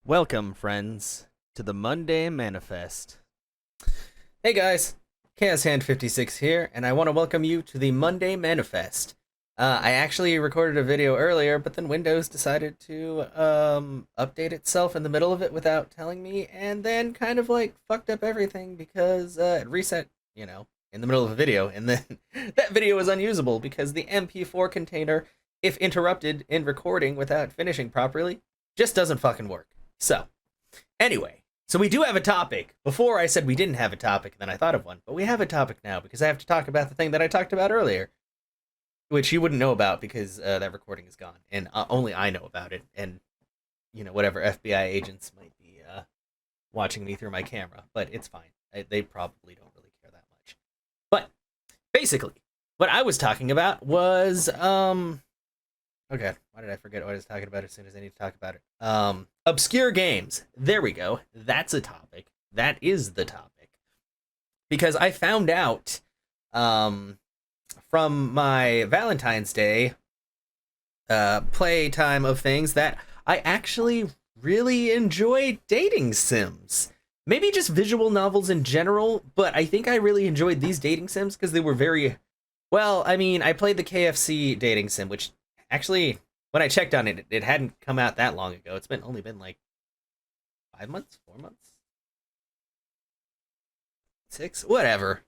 Welcome, friends, to the Monday Manifest. Hey guys, Chaos Hand 56 here, and I want to welcome you to the Monday Manifest. I actually recorded a video earlier, but then Windows decided to update itself in the middle of it without telling me, and then kind of like fucked up everything because it reset, in the middle of a video, and then that video was unusable because the MP4 container, if interrupted in recording without finishing properly, just doesn't fucking work. So, anyway, so we do have a topic. Before I said we didn't have a topic, then I thought of one, but we have a topic now because I have to talk about the thing that I talked about earlier, which you wouldn't know about because that recording is gone, and only I know about it, and, whatever FBI agents might be watching me through my camera, but it's fine. They probably don't really care that much. But, basically, what I was talking about was, okay, why did I forget what I was talking about as soon as I need to talk about it? Obscure games. There we go. That's a topic. That is the topic. Because I found out from my Valentine's Day playtime of things that I actually really enjoy dating sims. Maybe just visual novels in general, but I think I really enjoyed these dating sims because they were very... Well, I mean, I played the KFC dating sim, which... Actually, when I checked on it, it hadn't come out that long ago. It's only been like 5 months, 4 months, 6, whatever.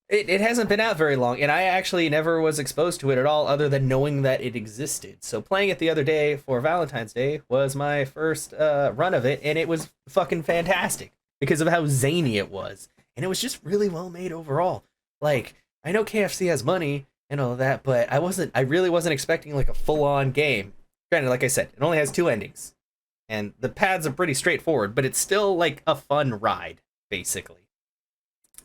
It hasn't been out very long, and I actually never was exposed to it at all other than knowing that it existed. So playing it the other day for Valentine's Day was my first run of it, and it was fucking fantastic because of how zany it was. And it was just really well made overall. Like, I know KFC has money and all of that, but I really wasn't expecting like a full-on game. Granted, like I said, it only has 2 endings, and the paths are pretty straightforward, but it's still like a fun ride, basically.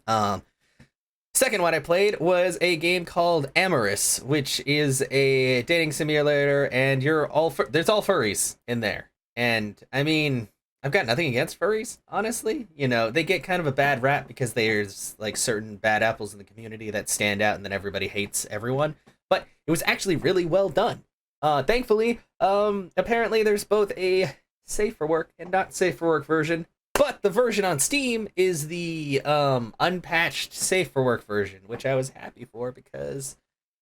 Second one I played was a game called Amorous, which is a dating simulator, and there's all furries in there. And I mean, I've got nothing against furries, honestly. They get kind of a bad rap because there's like certain bad apples in the community that stand out and then everybody hates everyone. But it was actually really well done. Thankfully, apparently there's both a safe for work and not safe for work version. But the version on Steam is the unpatched safe for work version, which I was happy for because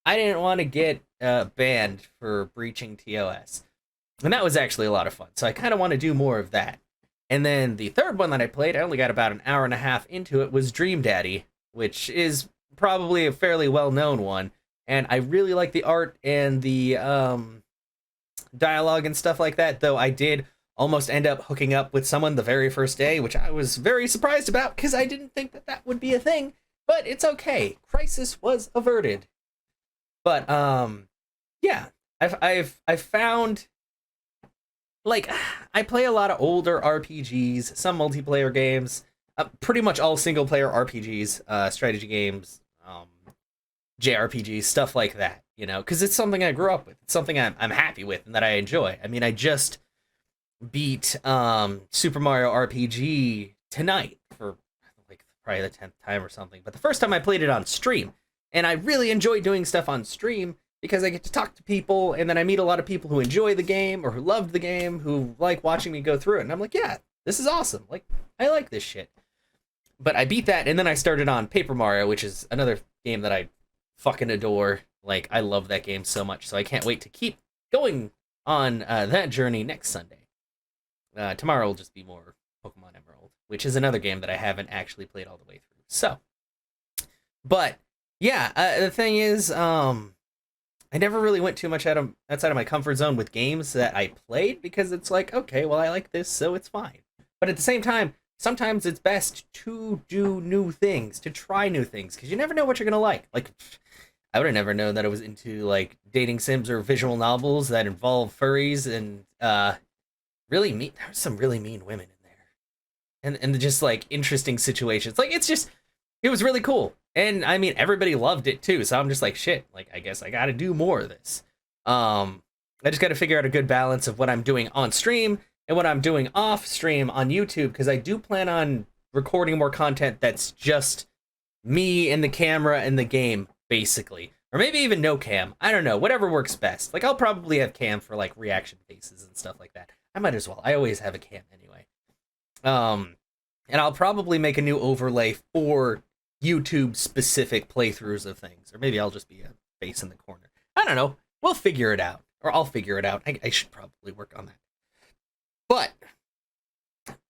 I didn't want to get banned for breaching TOS. And that was actually a lot of fun. So I kind of want to do more of that. And then the third one that I played, I only got about an hour and a half into it, was Dream Daddy, which is probably a fairly well-known one. And I really like the art and the dialogue and stuff like that, though I did almost end up hooking up with someone the very first day, which I was very surprised about because I didn't think that that would be a thing. But it's okay. Crisis was averted. But, yeah. I've found... Like, I play a lot of older RPGs, some multiplayer games, pretty much all single-player RPGs, strategy games, JRPGs, stuff like that, because it's something I grew up with. It's something I'm happy with and that I enjoy. I mean, I just beat Super Mario RPG tonight for, like, probably the 10th time or something, but the first time I played it on stream, and I really enjoy doing stuff on stream, because I get to talk to people, and then I meet a lot of people who enjoy the game, or who loved the game, who like watching me go through it, and I'm like, yeah, this is awesome. Like, I like this shit. But I beat that, and then I started on Paper Mario, which is another game that I fucking adore. Like, I love that game so much, so I can't wait to keep going on that journey next Sunday. Tomorrow will just be more Pokemon Emerald, which is another game that I haven't actually played all the way through. So, but, yeah, the thing is, I never really went too much outside of my comfort zone with games that I played because it's like, okay, well, I like this, so it's fine. But at the same time, sometimes it's best to do new things, to try new things, because you never know what you're going to like. Like, I would have never known that I was into, like, dating sims or visual novels that involve furries and, really mean, there's some really mean women in there. And just, like, interesting situations. Like, it was really cool. And, I mean, everybody loved it, too, so I'm just like, shit, like, I guess I gotta do more of this. I just gotta figure out a good balance of what I'm doing on stream and what I'm doing off stream on YouTube, because I do plan on recording more content that's just me and the camera and the game, basically. Or maybe even no cam. I don't know. Whatever works best. Like, I'll probably have cam for, like, reaction faces and stuff like that. I might as well. I always have a cam anyway. And I'll probably make a new overlay for YouTube specific playthroughs of things, or maybe I'll just be a face in the corner. I don't know. We'll figure it out, or I'll figure it out. I should probably work on that. But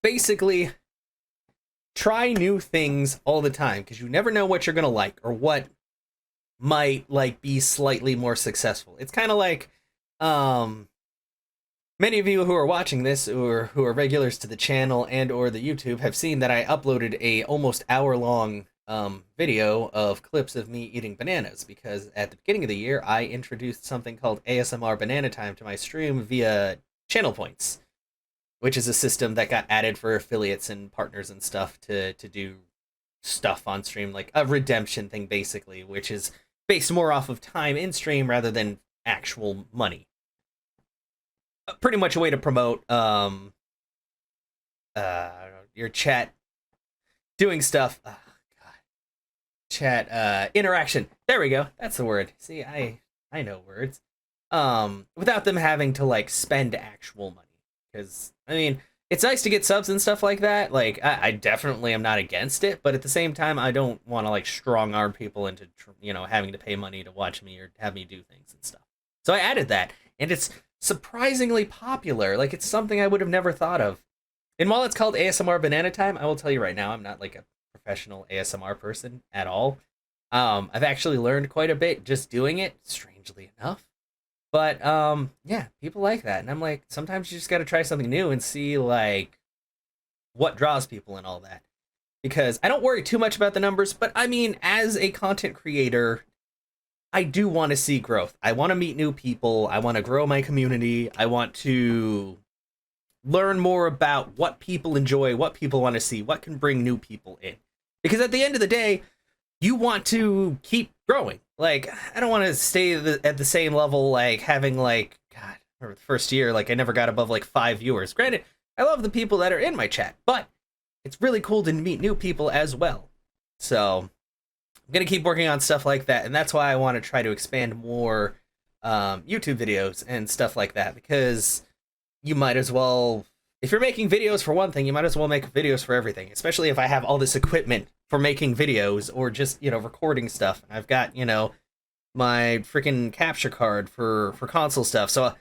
basically, try new things all the time, because you never know what you're gonna like or what might like be slightly more successful. It's kind of like many of you who are watching this or who are regulars to the channel and or the YouTube have seen that I uploaded a almost hour-long video of clips of me eating bananas, because at the beginning of the year I introduced something called ASMR Banana Time to my stream via channel points, which is a system that got added for affiliates and partners and stuff to do stuff on stream, like a redemption thing basically, which is based more off of time in stream rather than actual money. Pretty much a way to promote your chat doing stuff. Oh, God. Chat interaction. There we go. That's the word. See, I know words. Without them having to like spend actual money. Because I mean, it's nice to get subs and stuff like that. Like I definitely am not against it, but at the same time, I don't want to like strong arm people into having to pay money to watch me or have me do things and stuff. So I added that, and it's surprisingly popular. Like, it's something I would have never thought of. And while it's called ASMR Banana Time, I will tell you right now, I'm not like a professional ASMR person at all. I've actually learned quite a bit just doing it, strangely enough. But yeah, people like that, and I'm like, sometimes you just got to try something new and see like what draws people and all that. Because I don't worry too much about the numbers, but I mean, as a content creator, I do want to see growth. I want to meet new people. I want to grow my community. I want to learn more about what people enjoy, what people want to see, what can bring new people in. Because at the end of the day, you want to keep growing. Like, I don't want to stay at the same level, like having like, God, for the first year, like I never got above like 5 viewers. Granted, I love the people that are in my chat, but it's really cool to meet new people as well. So I'm going to keep working on stuff like that, and that's why I want to try to expand more YouTube videos and stuff like that, because you might as well, if you're making videos for one thing, you might as well make videos for everything, especially if I have all this equipment for making videos or just, recording stuff. I've got, my freaking capture card for console stuff. So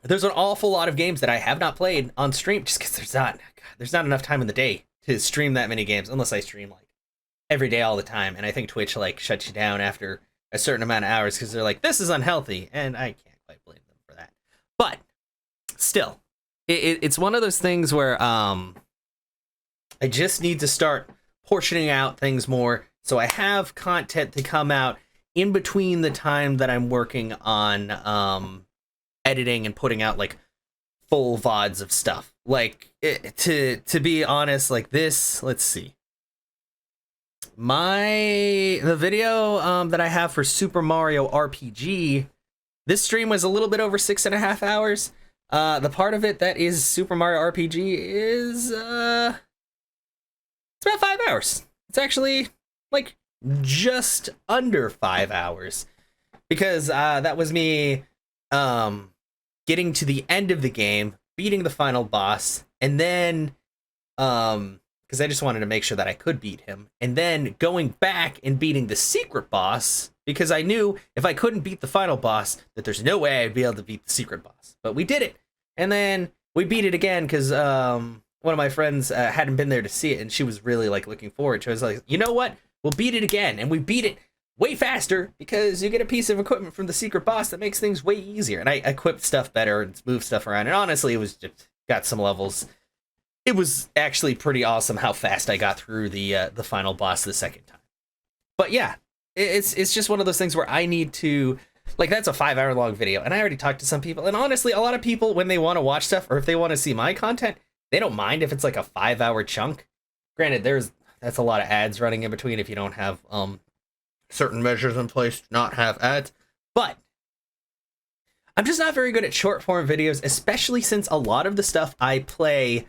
there's an awful lot of games that I have not played on stream just because there's not enough time in the day to stream that many games, unless I stream like every day all the time. And I think Twitch like shuts you down after a certain amount of hours because they're like, this is unhealthy, and I can't quite blame them for that. But still, it's one of those things where I just need to start portioning out things more so I have content to come out in between the time that I'm working on editing and putting out like full VODs of stuff. Like, to be honest, like this, let's see. The video that I have for Super Mario RPG, this stream was a little bit over 6.5 hours. The part of it that is Super Mario RPG is it's about 5 hours. It's actually like just under 5 hours, because that was me getting to the end of the game, beating the final boss, and then because I just wanted to make sure that I could beat him, and then going back and beating the secret boss, because I knew if I couldn't beat the final boss that there's no way I'd be able to beat the secret boss. But we did it, and then we beat it again because one of my friends hadn't been there to see it, and she was really like looking forward to it. I was like, you know what? We'll beat it again, and we beat it way faster because you get a piece of equipment from the secret boss that makes things way easier. And I equipped stuff better and moved stuff around, and honestly, it was just got some levels. It was actually pretty awesome how fast I got through the final boss the second time. But yeah, it's just one of those things where I need to, like, that's a 5 hour long video, and I already talked to some people, and honestly, a lot of people, when they want to watch stuff or if they want to see my content, they don't mind if it's like a 5 hour chunk. Granted, that's a lot of ads running in between if you don't have certain measures in place to not have ads, but I'm just not very good at short form videos, especially since a lot of the stuff I play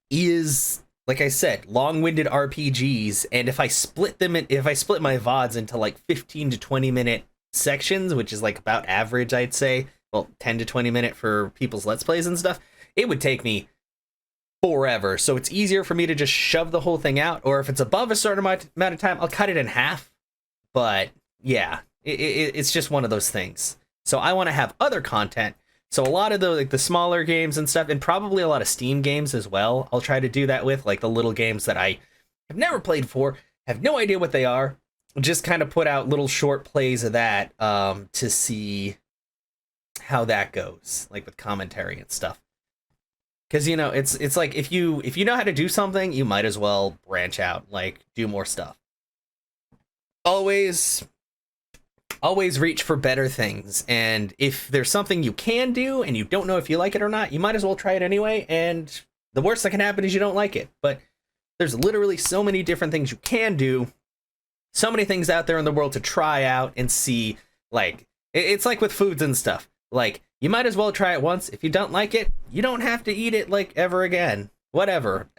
is, like I said, long-winded RPGs, and if I split my VODs into like 15 to 20 minute sections, which is like about average, I'd say, well, 10 to 20 minute for people's Let's Plays and stuff, it would take me forever. So it's easier for me to just shove the whole thing out, or if it's above a certain amount of time, I'll cut it in half. But yeah, it's just one of those things. So I want to have other content. So a lot of the like the smaller games and stuff, and probably a lot of Steam games as well, I'll try to do that with, like the little games that I have never played before, have no idea what they are, just kind of put out little short plays of that to see how that goes, like with commentary and stuff. Because you know, it's like if you know how to do something, you might as well branch out, like do more stuff. Always reach for better things, and if there's something you can do and you don't know if you like it or not, you might as well try it anyway, and the worst that can happen is you don't like it. But there's literally so many different things you can do, so many things out there in the world to try out and see. Like, it's like with foods and stuff, like you might as well try it once. If you don't like it, you don't have to eat it like ever again. Whatever.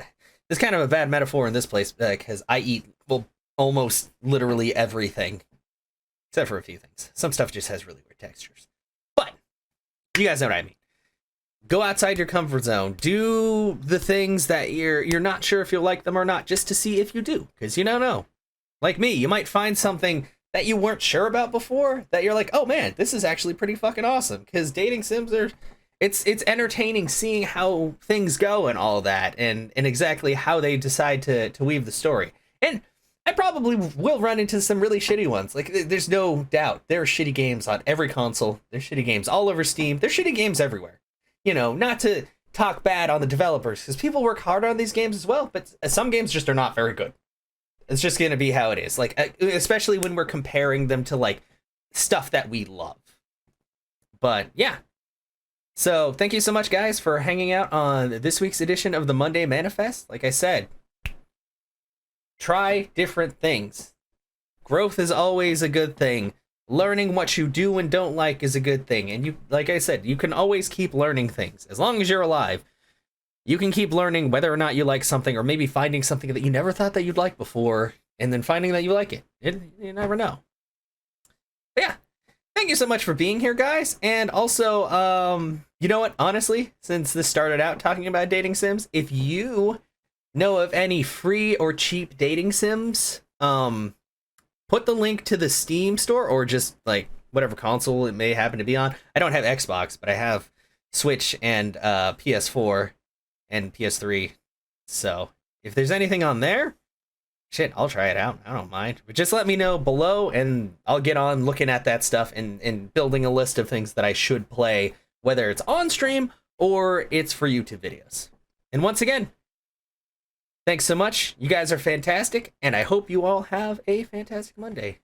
It's kind of a bad metaphor in this place, because I eat, well, almost literally everything. Except for a few things. Some stuff just has really weird textures. But you guys know what I mean. Go outside your comfort zone. Do the things that you're not sure if you'll like them or not, just to see if you do. Because you don't know. Like me, you might find something that you weren't sure about before that you're like, oh man, this is actually pretty fucking awesome. Because dating sims are, it's entertaining seeing how things go and all that, and exactly how they decide to weave the story. And I probably will run into some really shitty ones. Like, there's no doubt. There are shitty games on every console. There's shitty games all over Steam. There's shitty games everywhere. You know, not to talk bad on the developers, because people work hard on these games as well, but some games just are not very good. It's just going to be how it is. Like, especially when we're comparing them to, like, stuff that we love. But, yeah. So, thank you so much, guys, for hanging out on this week's edition of the Monday Manifest. Like I said, try different things. Growth is always a good thing. Learning what you do and don't like is a good thing. And you, like I said, you can always keep learning things. As long as you're alive, you can keep learning whether or not you like something, or maybe finding something that you never thought that you'd like before, and then finding that you like it. You never know. But yeah, thank you so much for being here, guys. And also, you know what? Honestly, since this started out talking about dating sims, if you know of any free or cheap dating sims, put the link to the Steam store, or just like whatever console it may happen to be on. I don't have Xbox, but I have Switch and PS4 and PS3. So if there's anything on there, shit, I'll try it out. I don't mind. But just let me know below, and I'll get on looking at that stuff and building a list of things that I should play, whether it's on stream or it's for YouTube videos. And once again, thanks so much. You guys are fantastic, and I hope you all have a fantastic Monday.